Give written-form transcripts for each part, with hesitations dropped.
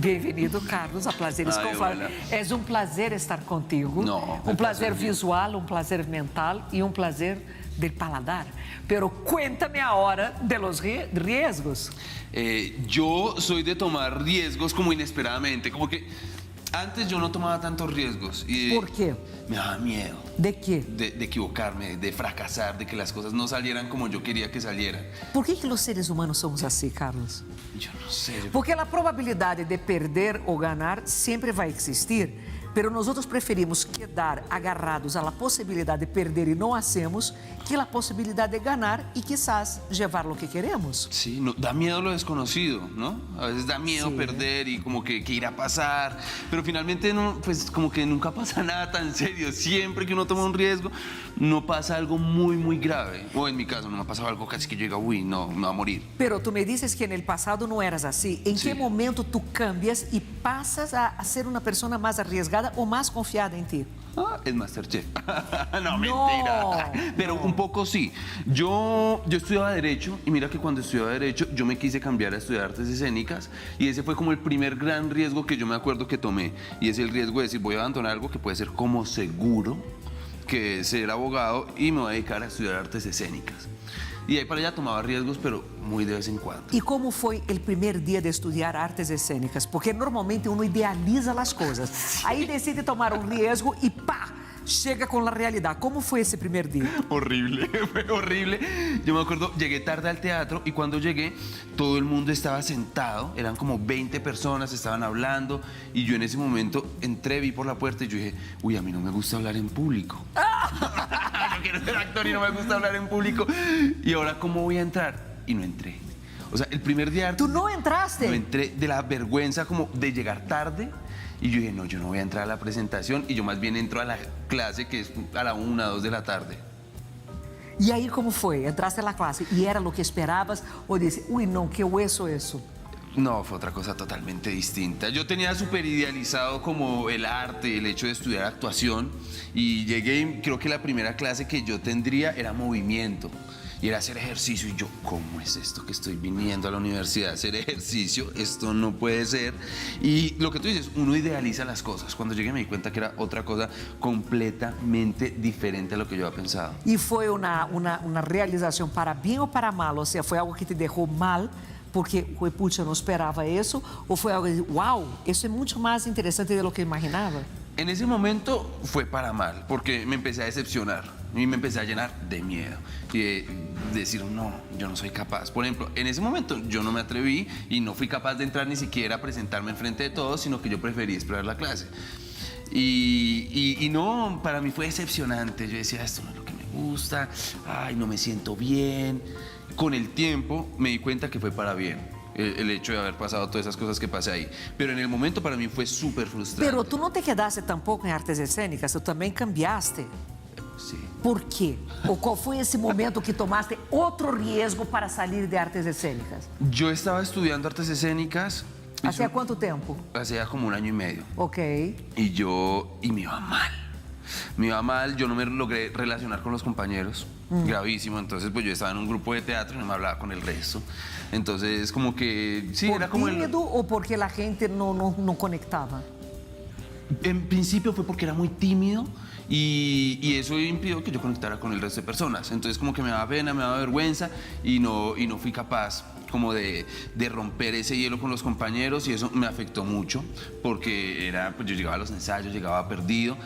Bem-vindo, Carlos, a Prazeres com Fala. É um prazer estar contigo. Um prazer visual, um prazer mental e um prazer del paladar. Pero cuéntame ahora de los riesgos. Yo soy de tomar riesgos como inesperadamente, como que antes yo no tomaba tantos riesgos. ¿Por qué? Me daba miedo. ¿De qué? De equivocarme, de fracasar, de que las cosas no salieran como yo quería que salieran. ¿Por qué los seres humanos somos así, Carlos? Yo no sé. Porque a probabilidade de perder ou ganhar sempre vai existir, pero nós outros preferimos quedar agarrados à possibilidade de perder e não hacemos que a possibilidade de ganhar e quizás levar o que queremos. Sí, no, da miedo lo desconocido, ¿no? A veces da miedo perder y como que irá a pasar, pero finalmente no, pues como que nunca pasa nada tan serio. Siempre que uno toma un riesgo, no pasa algo muy, muy grave. O en mi caso, no me ha pasado algo casi que yo diga, uy, no, me va a morir. Pero tú me dices que en el pasado no eras así. ¿En qué momento tú cambias y pasas a ser una persona más arriesgada o más confiada en ti? Es Masterchef. No, mentira. Pero un poco sí. Yo estudiaba Derecho y mira que cuando estudiaba Derecho yo me quise cambiar a estudiar Artes Escénicas y ese fue como el primer gran riesgo que yo me acuerdo que tomé. Y es el riesgo de decir, voy a abandonar algo que puede ser como seguro, que es ser abogado y me voy a dedicar a estudiar Artes Escénicas. Y de ahí para allá tomaba riesgos, pero muy de vez en cuando. ¿Y cómo fue el primer día de estudiar artes escénicas? Porque normalmente uno idealiza las cosas. Sí. Ahí decide tomar un riesgo y ¡pa! Llega con la realidad. ¿Cómo fue ese primer día? Horrible, fue horrible. Yo me acuerdo, llegué tarde al teatro y cuando llegué, todo el mundo estaba sentado, eran como 20 personas, estaban hablando y yo en ese momento entré, vi por la puerta y yo dije, uy, a mí no me gusta hablar en público. Yo quiero ser actor y no me gusta hablar en público. ¿Y ahora cómo voy a entrar? Y no entré. O sea, el primer día... ¿Tú no entraste? No entré de la vergüenza como de llegar tarde. Y yo dije, no, yo no voy a entrar a la presentación y yo más bien entro a la clase que es a la 1, 2 de la tarde. ¿Y ahí cómo fue? ¿Entraste a la clase y era lo que esperabas o dices, uy, no, qué hueso eso? No, fue otra cosa totalmente distinta. Yo tenía súper idealizado como el arte, el hecho de estudiar actuación y llegué y creo que la primera clase que yo tendría era movimiento. Y era hacer ejercicio y yo, ¿cómo es esto que estoy viniendo a la universidad? Hacer ejercicio, esto no puede ser. Y lo que tú dices, uno idealiza las cosas. Cuando llegué me di cuenta que era otra cosa completamente diferente a lo que yo había pensado. ¿Y fue una realización para bien o para mal? O sea, ¿fue algo que te dejó mal porque, pucha, no esperaba eso? ¿O fue algo de, wow, eso es mucho más interesante de lo que imaginaba? En ese momento fue para mal, porque me empecé a decepcionar y me empecé a llenar de miedo y de decir, no, yo no soy capaz. Por ejemplo, en ese momento yo no me atreví y no fui capaz de entrar ni siquiera a presentarme enfrente de todos, sino que yo preferí esperar la clase. Y no, para mí fue decepcionante. Yo decía, esto no es lo que me gusta, ay, no me siento bien. Con el tiempo me di cuenta que fue para bien. El hecho de haber pasado todas esas cosas que pasé ahí. Pero en el momento para mí fue súper frustrante. Pero tú no te quedaste tampoco en artes escénicas, tú también cambiaste. Sí. ¿Por qué? ¿O cuál fue ese momento que tomaste otro riesgo para salir de artes escénicas? Yo estaba estudiando artes escénicas. ¿Hacía cuánto tiempo? Hacía como 1 año y medio. Ok. Y me iba mal. Me iba mal, yo no me logré relacionar con los compañeros, gravísimo. Entonces, pues yo estaba en un grupo de teatro y no me hablaba con el resto. Entonces, como que, sí, era como ¿Por tímido o porque la gente no conectaba? En principio fue porque era muy tímido y eso impidió que yo conectara con el resto de personas. Entonces, como que me daba pena, me daba vergüenza y no fui capaz como de romper ese hielo con los compañeros y eso me afectó mucho porque pues yo llegaba a los ensayos, llegaba perdido.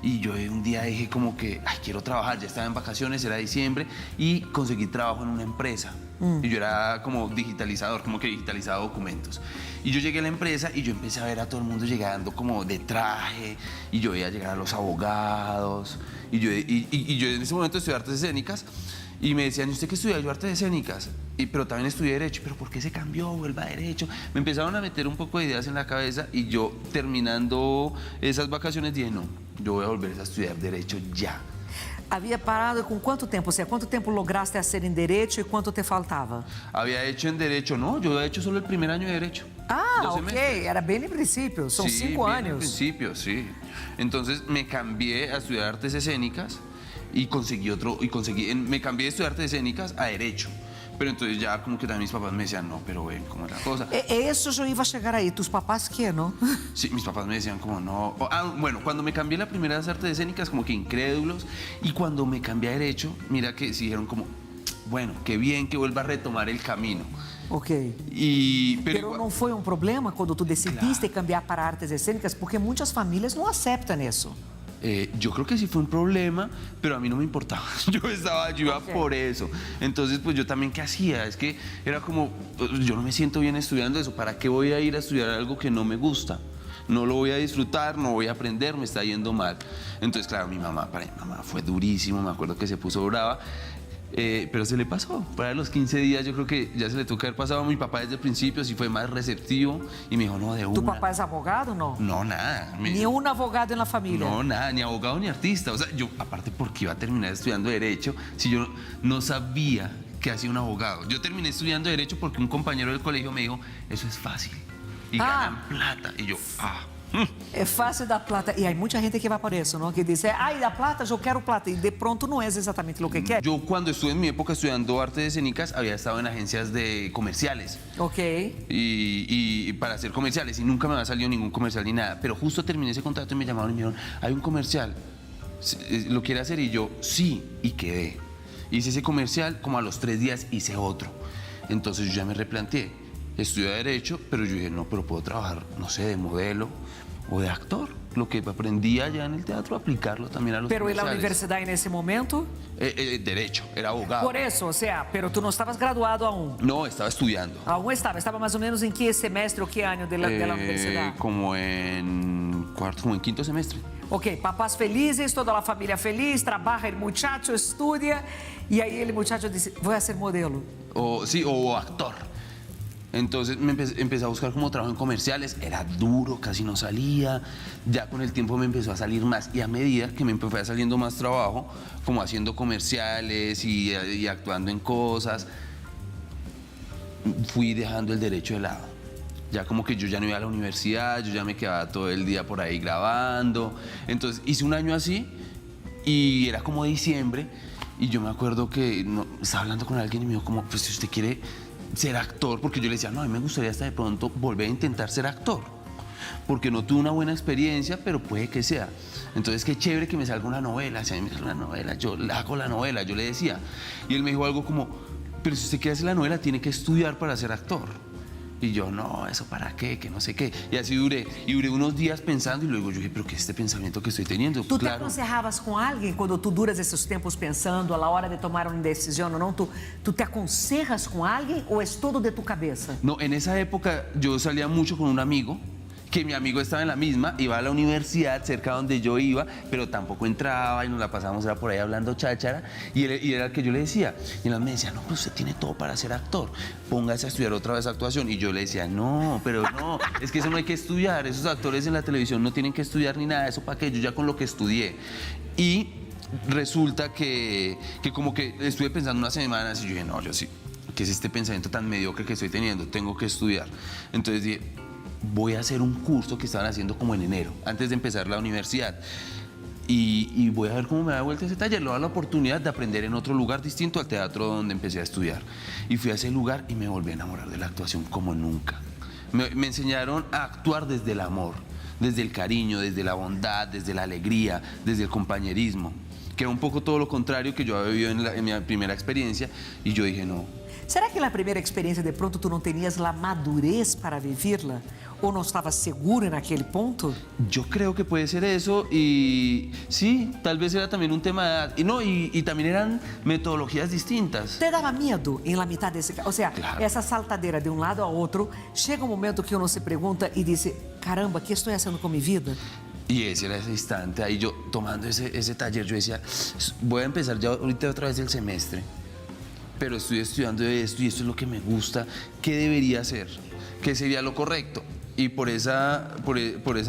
Y yo un día dije como que, ay, quiero trabajar, ya estaba en vacaciones, era diciembre, y conseguí trabajo en una empresa. Y yo era como digitalizador, como que digitalizaba documentos. Y yo llegué a la empresa y yo empecé a ver a todo el mundo llegando como de traje, y yo veía llegar a los abogados, y yo en ese momento estudié artes escénicas, y me decían, ¿y usted qué estudia? Yo artes escénicas, pero también estudié Derecho. ¿Pero por qué se cambió? Vuelva a Derecho. Me empezaron a meter un poco de ideas en la cabeza y yo, terminando esas vacaciones, dije, no, yo voy a volver a estudiar Derecho ya. Havia parado com quanto tempo? Ou seja, quanto tempo lograste hacer em Direito e quanto te faltava? Había hecho en Derecho, no, yo había hecho solo el primer año de Derecho. Ah, ok, era bem no princípio, são 5 anos. Sí, principio, sí. Entonces me cambié a estudiar Artes Escénicas y me cambié de estudiar Artes Escénicas a Derecho. Pero entonces ya como que también mis papás me decían, no, pero ven, ¿cómo es la cosa? Eso yo iba a llegar ahí. ¿Tus papás qué, no? Sí, mis papás me decían como no. Bueno, cuando me cambié la primera de las artes escénicas, como que incrédulos. Y cuando me cambié a Derecho, mira que sí dijeron como, bueno, qué bien que vuelva a retomar el camino. Ok. Pero não foi problema quando tu decidiste cambiar para artes escênicas? Porque muitas famílias não aceitam isso. Yo creo que sí fue un problema, pero a mí no me importaba. Yo iba por eso. Entonces, pues yo también, ¿qué hacía? Es que era como, yo no me siento bien estudiando eso. ¿Para qué voy a ir a estudiar algo que no me gusta? No lo voy a disfrutar, no voy a aprender, me está yendo mal. Entonces, claro, para mi mamá fue durísimo, me acuerdo que se puso brava. Pero se le pasó. Para los 15 días yo creo que ya se le tuvo que haber pasado. A mi papá desde el principio sí fue más receptivo y me dijo, no, de una. ¿Tu papá es abogado, no? No, nada. Ni un abogado en la familia. No, nada, ni abogado ni artista. O sea, yo, aparte porque iba a terminar estudiando Derecho, si yo no sabía qué hacía un abogado. Yo terminé estudiando Derecho porque un compañero del colegio me dijo, eso es fácil. Y ganan plata. Y yo, É fácil dar plata. E há muita gente que vai por isso, não? Que diz, ai, da plata, eu quero plata. E de pronto não é exatamente o que quer. Yo cuando estuve en mi época estudiando artes escénicas había estado en agencias de comerciales. Ok. Y para hacer comerciales. Y nunca me había salido ningún comercial ni nada. Pero justo terminé ese contrato y me llamaron y me dijeron, hay un comercial, ¿lo quiere hacer? Y yo, sí, y quedé. Hice ese comercial, como a los 3 días hice otro. Entonces yo ya me replanteé. Estudié Derecho, pero yo dije, no, pero puedo trabajar, no sé, de modelo o de actor. Lo que aprendí allá en el teatro, aplicarlo también a los Pero ¿y la comerciales. universidad en ese momento? Derecho, era abogado. Por eso, o sea, pero tú no estabas graduado aún. No, estaba estudiando. Aún estaba más o menos en qué semestre o qué año de la universidad. Como en quinto semestre. Ok, papás felizes, toda la familia feliz, trabaja el muchacho, estudia, y ahí el muchacho dice, voy a ser modelo. O actor. Entonces empecé a buscar como trabajo en comerciales, era duro, casi no salía, ya con el tiempo me empezó a salir más y a medida que me fue saliendo más trabajo, como haciendo comerciales y actuando en cosas, fui dejando el Derecho de lado. Ya como que yo ya no iba a la universidad, yo ya me quedaba todo el día por ahí grabando, entonces hice un año así y era como diciembre y yo me acuerdo que estaba hablando con alguien y me dijo como, pues si usted quiere ser actor, porque yo le decía, no, a mí me gustaría hasta de pronto volver a intentar ser actor, porque no tuve una buena experiencia, pero puede que sea. Entonces, qué chévere que me salga una novela, si a mí me sale una novela, yo hago la novela, yo le decía. Y él me dijo algo como, pero si usted quiere hacer la novela, tiene que estudiar para ser actor. Y yo, no, ¿eso para qué? Que no sé qué. Y así duré. Y duré unos días pensando y luego yo dije, pero ¿qué es este pensamiento que estoy teniendo? ¿Tú te aconsejabas con alguien cuando tú duras esos tiempos pensando a la hora de tomar una decisión o no? ¿Tú te aconsejas con alguien o es todo de tu cabeza? No, en esa época yo salía mucho con un amigo, que mi amigo estaba en la misma, iba a la universidad cerca donde yo iba, pero tampoco entraba y nos la pasábamos era por ahí hablando cháchara y era el que yo le decía. Y él me decía, no, pues usted tiene todo para ser actor, póngase a estudiar otra vez actuación. Y yo le decía, no, pero no, es que eso no hay que estudiar, esos actores en la televisión no tienen que estudiar ni nada, eso para qué, yo ya con lo que estudié. Y resulta que como que estuve pensando unas semanas y yo dije, no, yo sí, ¿qué es este pensamiento tan mediocre que estoy teniendo? Tengo que estudiar. Entonces dije, voy a hacer un curso que estaban haciendo como en enero, antes de empezar la universidad. Y voy a ver cómo me da vuelta ese taller. Le voy a dar la oportunidad de aprender en otro lugar distinto al teatro donde empecé a estudiar. Y fui a ese lugar y me volví a enamorar de la actuación como nunca. Me enseñaron a actuar desde el amor, desde el cariño, desde la bondad, desde la alegría, desde el compañerismo, que era un poco todo lo contrario que yo había vivido en mi primera experiencia. Y yo dije, no. ¿Será que la primera experiencia de pronto tú no tenías la madurez para vivirla? ¿O no estabas seguro en aquel punto? Yo creo que puede ser eso y sí, tal vez era también un tema de edad. Y también eran metodologías distintas. ¿Te daba miedo en la mitad de ese... O sea, claro, esa saltadera de un lado a otro, llega un momento que uno se pregunta y dice, caramba, ¿qué estoy haciendo con mi vida? Y ese era ese instante, ahí yo tomando ese taller, yo decía, voy a empezar ya ahorita otra vez el semestre, pero estoy estudiando esto y esto es lo que me gusta, ¿qué debería hacer? ¿Qué sería lo correcto? Y por esa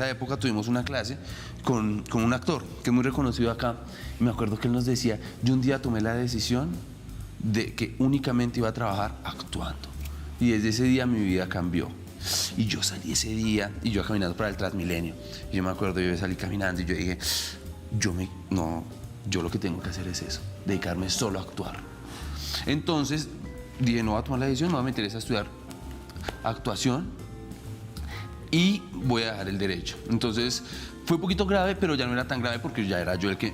época tuvimos una clase con un actor que es muy reconocido acá. Y me acuerdo que él nos decía, yo un día tomé la decisión de que únicamente iba a trabajar actuando. Y desde ese día mi vida cambió. Y yo salí ese día y yo caminando para el Transmilenio. Y yo me acuerdo, yo salí caminando y yo dije, yo lo que tengo que hacer es eso, dedicarme solo a actuar. Entonces dije, no voy a tomar la decisión, me voy a meter a estudiar actuación y voy a dejar el derecho. Entonces fue un poquito grave, pero ya no era tan grave porque ya era yo el que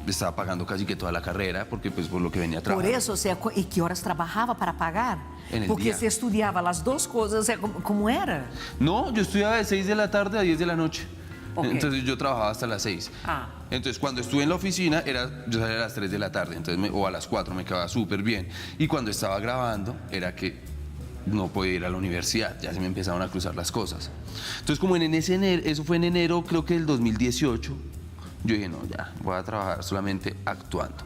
estaba pagando casi que toda la carrera, porque pues por lo que venía Por trabajando. eso, o sea, ¿y qué horas trabajaba para pagar? En el Porque día. se estudiaba las dos cosas, o sea, ¿cómo era? No, yo estudiaba de 6 de la tarde a 10 de la noche. Ok. Entonces yo trabajaba hasta las 6. Ah. Entonces cuando estuve en la oficina, yo salía a las 3 de la tarde, entonces o a las 4 me quedaba súper bien. Y cuando estaba grabando, era que no podía ir a la universidad, ya se me empezaron a cruzar las cosas. Entonces como en ese enero, eso fue en enero creo que del 2018, yo dije, no, ya, voy a trabajar solamente actuando.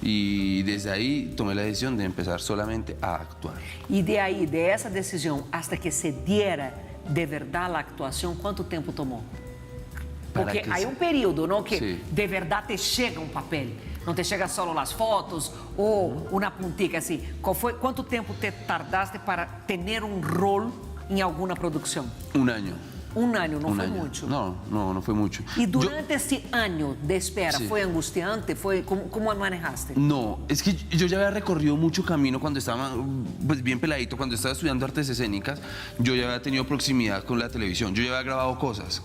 Y desde ahí tomé la decisión de empezar solamente a actuar. E de aí, de essa decisão, hasta que se diera de verdade a actuação, quanto tempo tomou? Para Porque que hay se- un periodo, ¿no? Que Sí. de verdad te llega un papel. No te llega solo las fotos o una puntica así. ¿Cuánto tiempo te tardaste para tener un rol en alguna producción? Un año. Un año, no Un fue año. mucho. No fue mucho. Y Yo- durante ese año de espera, Sí. ¿fue angustiante? ¿Cómo manejaste? No, es que yo ya había recorrido mucho camino cuando estaba pues, bien peladito, cuando estaba estudiando artes escénicas, yo ya había tenido proximidad con la televisión, yo ya había grabado cosas.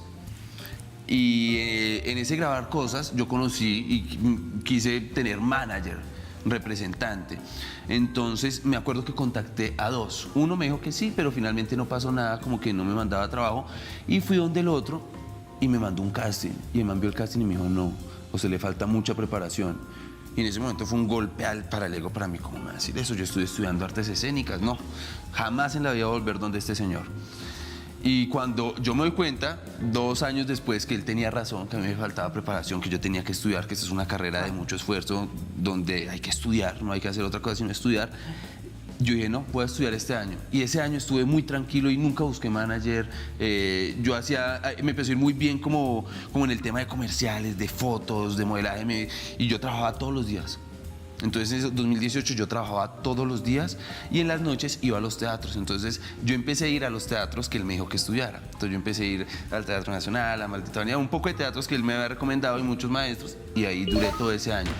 Y en ese grabar cosas yo conocí y quise tener manager, representante. Entonces me acuerdo que contacté a dos. Uno me dijo que sí, pero finalmente no pasó nada, como que no me mandaba trabajo. Y fui donde el otro y me mandó un casting. Y me envió el casting y me dijo, no, o sea, le falta mucha preparación. Y en ese momento fue un golpe para el ego para mí, ¿cómo me va a decir eso? Yo estoy estudiando artes escénicas, no, jamás en la vida voy a volver donde este señor. Y cuando yo me doy cuenta, 2 años después, que él tenía razón, que a mí me faltaba preparación, que yo tenía que estudiar, que esta es una carrera de mucho esfuerzo, donde hay que estudiar, no hay que hacer otra cosa sino estudiar, yo dije, no, voy a estudiar este año. Y ese año estuve muy tranquilo y nunca busqué manager. Me empezó a ir muy bien como en el tema de comerciales, de fotos, de modelaje, y yo trabajaba todos los días. Entonces en 2018 yo trabajaba todos los días y en las noches iba a los teatros. Entonces yo empecé a ir a los teatros que él me dijo que estudiara. Entonces yo empecé a ir al Teatro Nacional, a Maldita Vanidad, un poco de teatros que él me había recomendado y muchos maestros, y ahí duré todo ese año.